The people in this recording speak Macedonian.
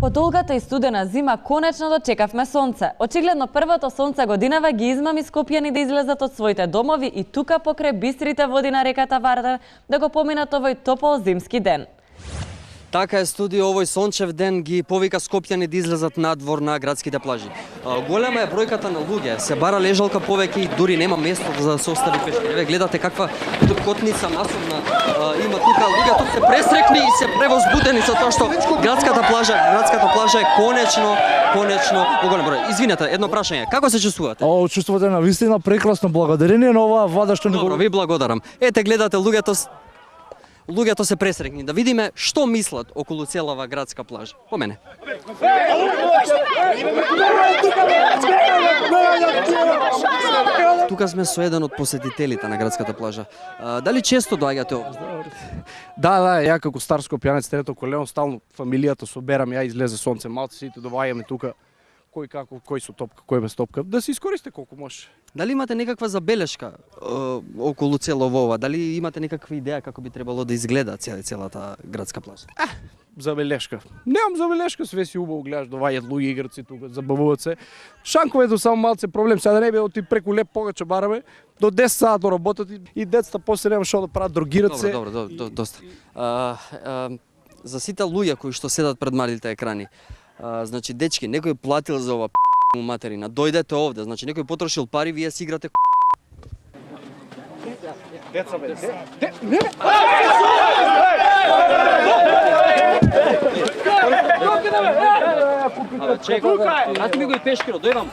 По долгата и студена зима конечно дочекавме сонце. Очигледно првото сонце годинава ги измами скопјани да излезат од своите домови и тука покрај бистрите води на реката Вардар да го поминат овој топол зимски ден. Така е, студио, овој сончев ден ги повика скопјани да излезат надвор на градските плажи. Голема е бројката на луѓе, се бара лежалка повеќе и дури нема место за да се остави пешка. Еве гледате каква котница масовна има тука, луѓето се пресрекни и се превозбудени за тоа што градската плажа е конечно голем број. Извинете, едно прашање, како се чувствувате? Чувствувате на вистина прекрасно, благодарение на оваа вода што Добро, ви благодарам. Ете гледате луѓето се пресрекни. Да видиме што мислат околу целава градска плажа. По мене. Тука сме со еден од посетителите на градската плажа. Дали често доаѓате овде? Да, ја како стар скопјанец, трето колено, стално фамилијата соберам, ја излезе сонце, малце сите доваѓаме тука. Кој како, кој со топка, кој без топка, да се искористи колку може. Дали имате некаква забелешка околу цело ова? Дали имате некаква идеја како би требало да изгледа целата градска плажа? Забелешка. Немам забелешка, све си убаво гледаш, доваѓаат луѓе играци тука, забавуваат се. Шанковето само малце проблем, сега да не бе оти преку леп погача бараме, до 10 саат до работат и децата после нема што да прават, дрогират се. Добро, доста. За сите луѓе кои што седат пред малите екрани, значи дечки, некој платил за ова материна. Дојдете овде, значи некој потрошил пари, вие си играте Деца бе, Чекај, ми го и пешкиро, дојдам.